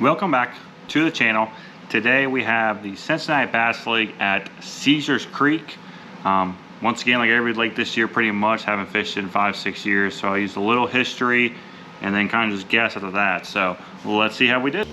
Welcome back to the channel. Today we have the Cincinnati Bass League at Caesars Creek. Once again, like every lake this year pretty much, haven't fished in 5-6 years, so I used a little history and then kind of just guess after that. So let's see how we did.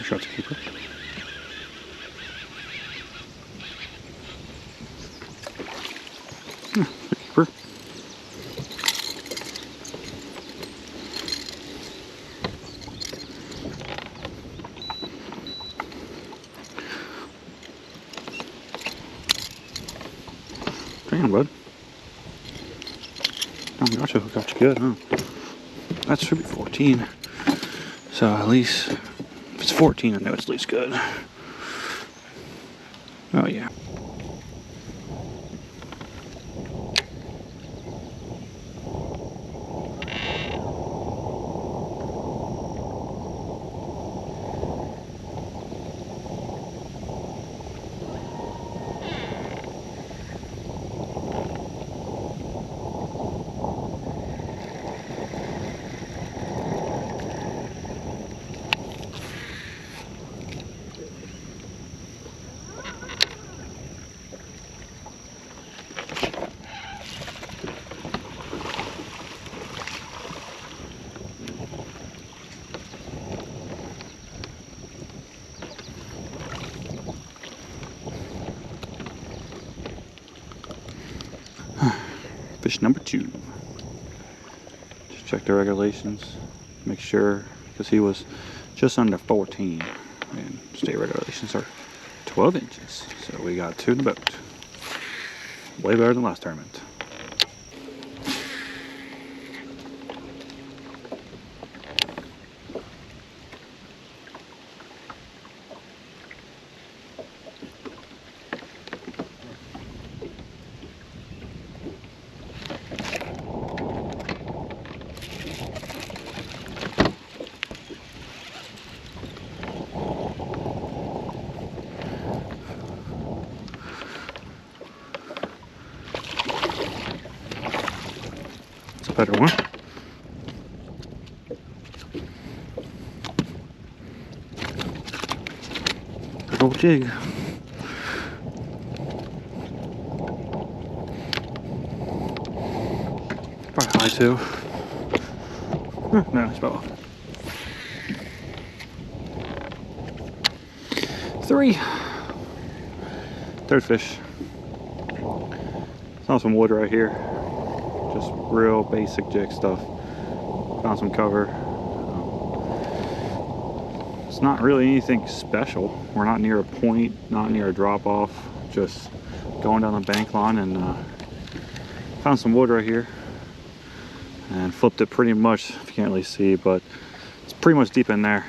Shots keeper. Keeper. Damn, bud. Oh, gotcha, got you good, huh? That should be 14. So at least, if it's 14, I know it's at least good. Oh yeah. Fish number 2. Just check the regulations, make sure, because he was just under 14, and state regulations are 12 inches. So we got 2 in the boat. Way better than last tournament. Better one. Good old jig. Probably high too. No, it's about 3. Third fish. Saw some wood right here. Just real basic jig stuff. Found some cover. It's not really anything special. We're not near a point, not near a drop off. Just going down the bank line, and found some wood right here and flipped it pretty much. If you can't really see, but it's pretty much deep in there.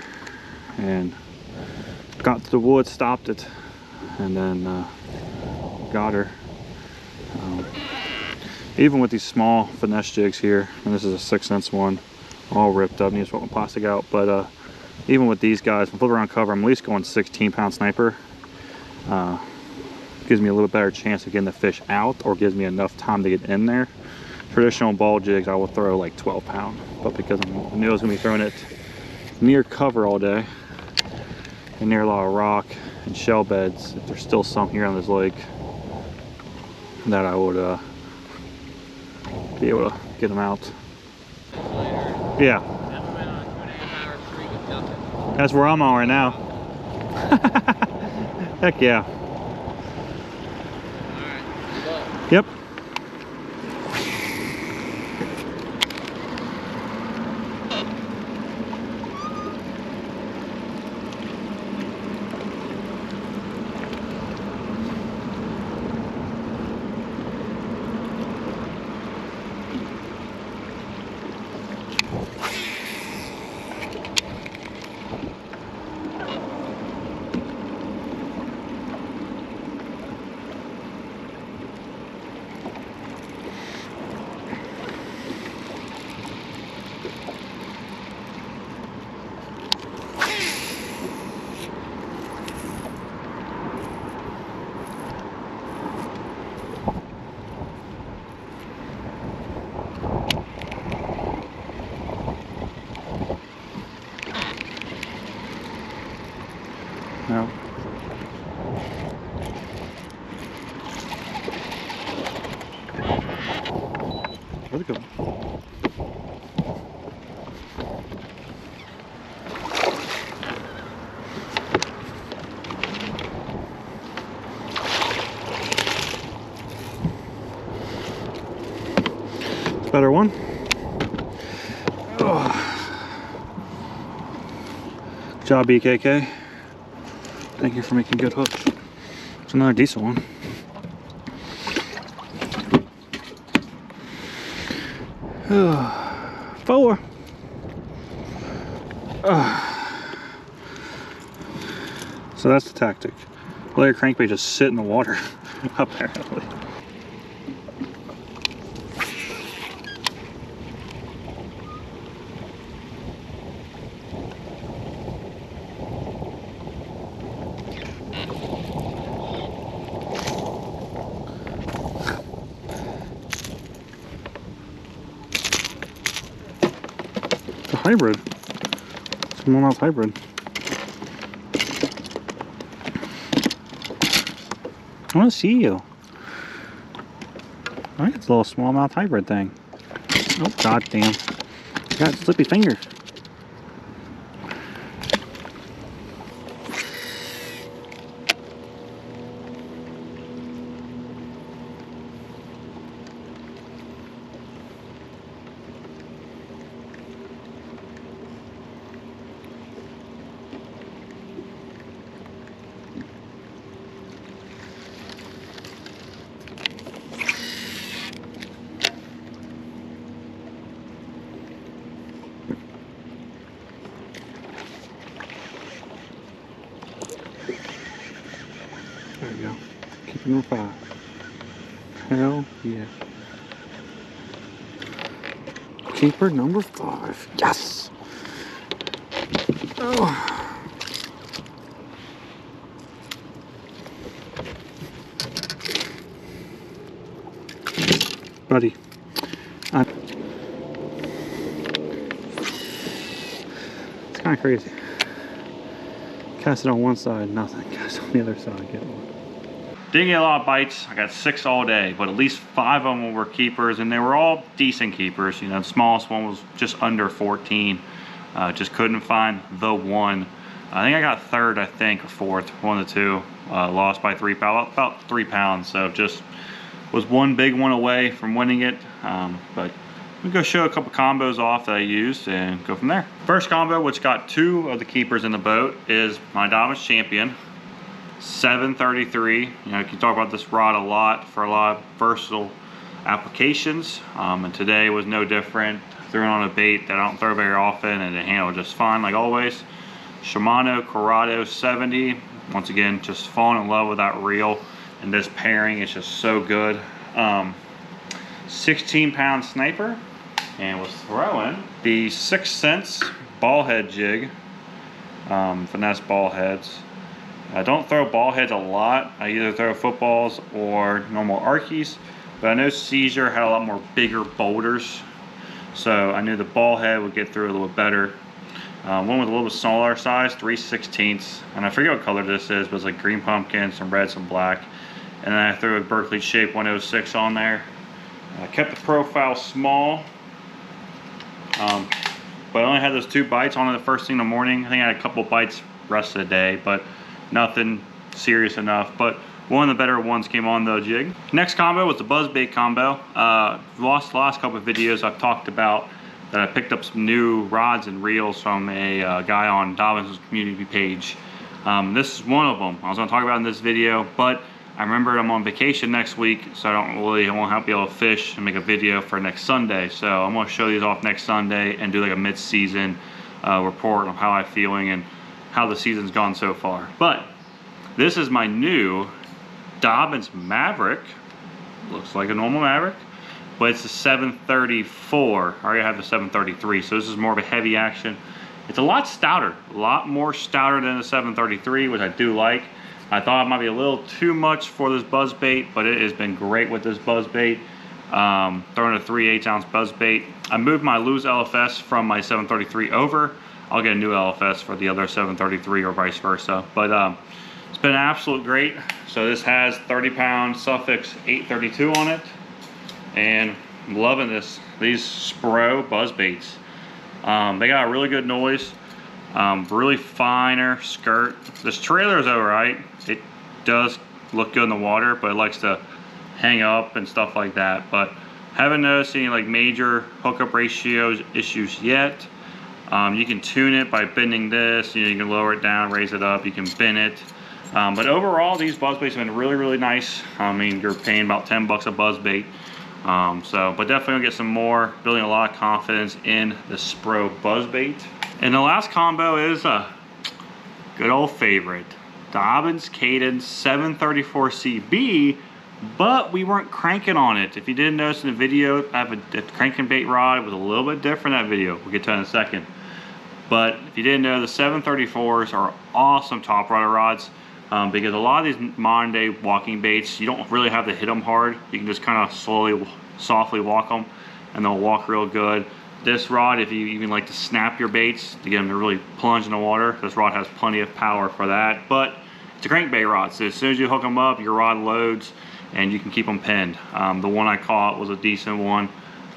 And got to the wood, stopped it, and then got her. Even with these small finesse jigs here, and this is a 6-cents one, all ripped up, needs to put my plastic out, but even with these guys, when I flip around cover, I'm at least going 16-pound sniper. Gives me a little better chance of getting the fish out, or gives me enough time to get in there. Traditional ball jigs, I will throw like 12-pound, but because I knew I was going to be throwing it near cover all day, and near a lot of rock and shell beds, if there's still some here on this lake, that I would be able to get them out. Yeah. That's where I'm on right now. Heck yeah. Alright. Yep. That's a good one. Better one. Oh. Good job, BKK. Thank you for making good hooks. It's another decent one. Four. So that's the tactic. Let your crankbait just sit in the water, apparently. Hybrid. Smallmouth hybrid. I want to see you. I think it's a little smallmouth hybrid thing. Oh, god damn. I got slippy fingers. There we go. Keeper number 5. Hell yeah. Keeper number 5. Yes! Oh. Buddy. It's kind of crazy. Cast it on one side, nothing. Cast it on the other side, get one. Didn't get a lot of bites. I got 6 all day, but at least 5 of them were keepers, and they were all decent keepers. You know, the smallest one was just under 14. Just couldn't find the one. I think I got 3rd, I think, or 4th, one of the two. Lost by 3 pounds, about 3 pounds. So just was one big one away from winning it. But we'll go show a couple combos off that I used and go from there. First combo, which got 2 of the keepers in the boat, is my Dobbins Champion. 733. You know, you can talk about this rod a lot for a lot of versatile applications, and today was no different. Threw it on a bait that I don't throw very often, and it handled just fine, like always. Shimano Corrado 70. Once again, just falling in love with that reel, and this pairing is just so good. 16-pound sniper, and was throwing the 6th Sense ball head jig, finesse ball heads. I don't throw ball heads a lot. I either throw footballs or normal Arkies, but I know Seizure had a lot more bigger boulders, so I knew the ball head would get through a little better. One with a little bit smaller size, 3/16, and I forget what color this is, but it's like green pumpkin, some red, some black. And then I threw a Berkeley Shape 106 on there. I kept the profile small, but I only had those 2 bites on it the first thing in the morning. I think I had a couple bites rest of the day, but nothing serious enough. But one of the better ones came on the jig. Next combo was the buzzbait combo. Lost the last couple of videos I've talked about that I picked up some new rods and reels from a guy on Dobbins' community page. This is one of them I was going to talk about in this video, but I remembered I'm on vacation next week, so I won't be able to fish and make a video for next Sunday. So I'm going to show these off next Sunday and do like a mid-season report on how I'm feeling and how the season's gone so far. But this is my new Dobbins Maverick. Looks like a normal Maverick, but it's a 734. I already have the 733, so this is more of a heavy action. It's a lot stouter, a lot more stouter than the 733, which I do like. I thought it might be a little too much for this buzzbait, but it has been great with this buzzbait. Throwing a 3/8 ounce buzzbait. I moved my loose LFS from my 733 over. I'll get a new LFS for the other 733 or vice versa. But it's been absolute great. So this has 30-pound Suffix 832 on it. And I'm loving these Spro buzz baits. They got a really good noise, really finer skirt. This trailer is alright. It does look good in the water, but it likes to hang up and stuff like that. But haven't noticed any like major hookup ratios issues yet. You can tune it by bending this. You can lower it down, raise it up. You can bend it. But overall, these buzz baits have been really, really nice. I mean, you're paying about 10 bucks a buzz bait. But definitely gonna get some more, building a lot of confidence in the Spro buzz bait. And the last combo is a good old favorite, Dobyns Cadence 734 CB, but we weren't cranking on it. If you didn't notice in the video, I have a cranking bait rod. It was a little bit different in that video. We'll get to that in a second. But if you didn't know, the 734s are awesome top water rods. Because a lot of these modern day walking baits, you don't really have to hit them hard. You can just kind of slowly, softly walk them and they'll walk real good. This rod, if you even like to snap your baits to get them to really plunge in the water, this rod has plenty of power for that. But it's a crankbait rod, so as soon as you hook them up, your rod loads and you can keep them pinned. The one I caught was a decent one,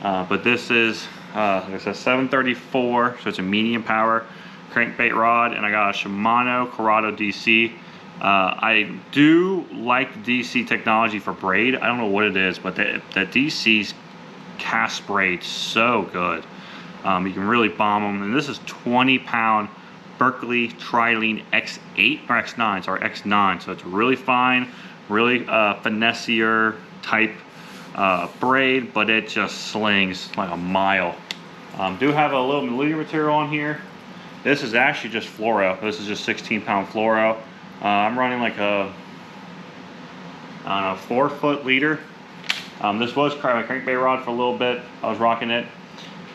but this is it's a 734, so it's a medium power crankbait rod, and I got a Shimano Corrado DC. I do like the DC technology for braid. I don't know what it is, but the DC's cast braid so good. You can really bomb them, and this is 20-pound Berkeley Trilene X8 or X9, sorry, X9. So it's really fine, really finessier type braid, but it just slings like a mile. Do have a little leader material on here. This is actually just fluoro. This is just 16-pound fluoro. I'm running like a 4-foot leader. This was a crankbait rod for a little bit. I was rocking it,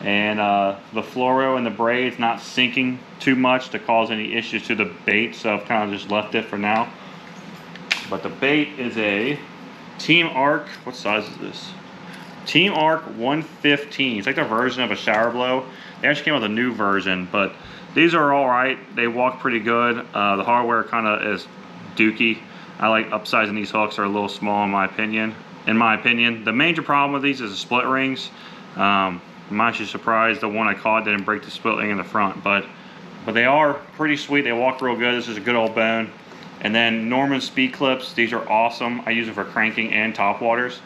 and the fluoro and the braid's not sinking too much to cause any issues to the bait, so I've kind of just left it for now. But the bait is a Team Arc. What size is this? Team Arc 115. It's like the version of a shower blow. They actually came with a new version, but these are all right. They walk pretty good. The hardware kind of is dookie. I like upsizing these hooks. Are a little small in my opinion. The major problem with these is the split rings. I'm actually surprised the one I caught didn't break the split ring in the front, but they are pretty sweet. They walk real good. This is a good old bone. And then Norman speed clips. These are awesome. I use it for cranking and top waters.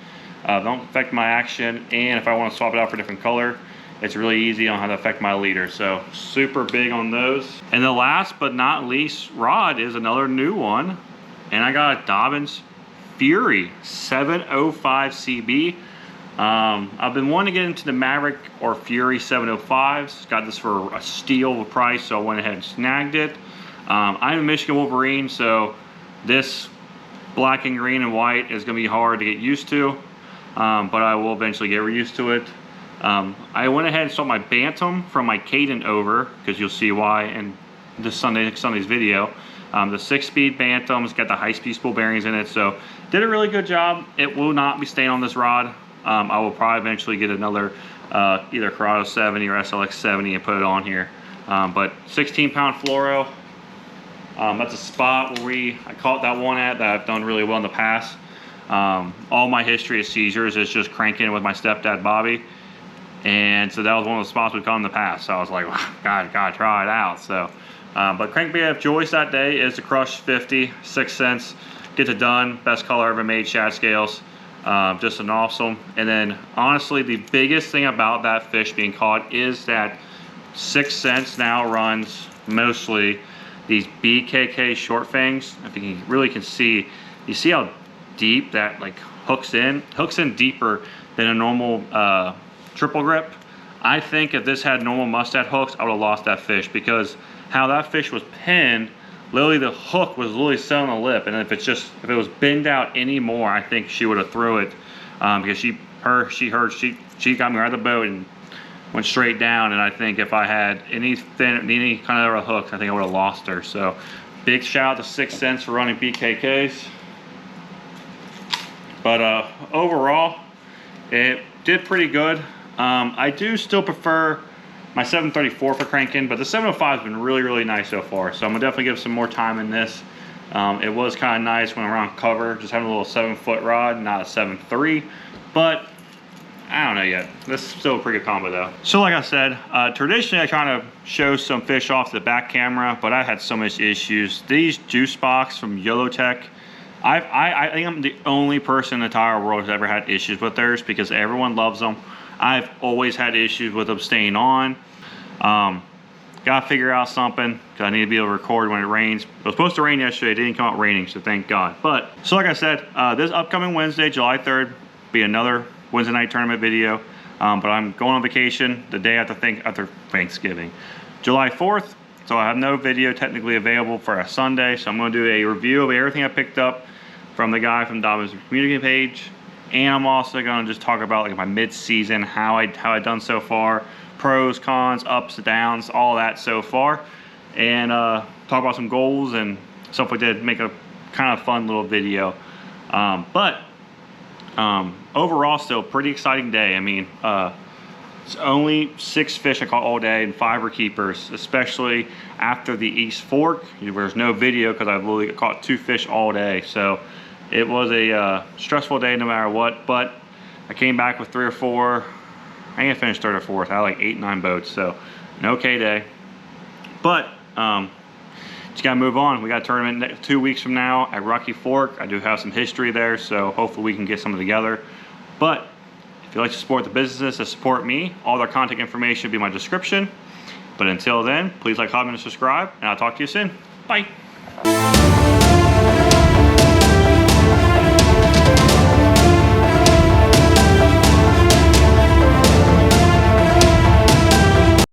Don't affect my action, and if I want to swap it out for a different color, it's really easy on how to affect my leader. So super big on those. And the last but not least rod is another new one, and I got a Dobyns Fury 705 CB. I've been wanting to get into the Maverick or Fury 705s. Got this for a steal of a price, so I went ahead and snagged it. I'm a Michigan Wolverine, so this black and green and white is going to be hard to get used to, but I will eventually get used to it. I went ahead and sold my Bantam from my Cadent over, because you'll see why in this Sunday's video. The 6-speed Bantam's got the high-speed spool bearings in it, so did a really good job. It will not be staying on this rod. I will probably eventually get another either Corrado 70 or SLX 70 and put it on here. But 16-pound fluoro. That's a spot where I caught that one at that I've done really well in the past. All my history of seizures is just cranking with my stepdad Bobby, and so that was one of the spots we've caught in the past. So I was like, well, gotta try it out. So, but crankbait of choice that day is the Crush 50, 6 cents. Gets it done. Best color ever made, shad scales. Just an awesome. And then honestly, the biggest thing about that fish being caught is that 6 cents now runs mostly these BKK short fangs. If you really can see, you see how deep that like hooks in deeper than a normal triple grip. I think if this had normal mustad hooks, I would have lost that fish, because how that fish was pinned, literally the hook was literally set on the lip, and if it was bent out anymore, I think she would have threw it, because she got me right at the boat and went straight down, and I think if I had any kind of hooks, I think I would have lost her. So big shout out to 6 cents for running BKKs. But overall, it did pretty good. I do still prefer my 734 for cranking, but the 705 has been really, really nice so far. So I'm gonna definitely give some more time in this. It was kind of nice when I'm around cover, just having a little 7-foot rod, not a 7.3. But I don't know yet. This is still a pretty good combo though. So like I said, traditionally I kind of show some fish off the back camera, but I had so much issues. These juice box from Yellowtech, I think I'm the only person in the entire world who's ever had issues with theirs because everyone loves them. I've always had issues with them staying on. Gotta figure out something because I need to be able to record when it rains. It was supposed to rain yesterday. It didn't come out raining, so thank God. But so like I said, this upcoming Wednesday, July 3rd, be another Wednesday night tournament video. But I'm going on vacation the day after Thanksgiving, July 4th. So I have no video technically available for a Sunday. So I'm going to do a review of everything I picked up from the guy from Dobbin's community page, and I'm also going to just talk about like my mid-season, how I done so far. Pros, cons, ups, downs, all that so far, and talk about some goals and stuff like that. Make a kind of fun little video, but overall still pretty exciting day. I mean, it's only 6 fish I caught all day and 5 were keepers, especially after the East Fork. There's no video because I've literally caught 2 fish all day, so it was a stressful day no matter what, but I came back with 3 or 4. I think I finished 3rd or 4th. I had like 8, 9 boats, so an okay day. But just gotta move on. We got a tournament 2 weeks from now at Rocky Fork. I do have some history there, so hopefully we can get some together. But if you'd like to support the businesses that support me, all their contact information will be in my description. But until then, please like, comment, and subscribe, and I'll talk to you soon. Bye.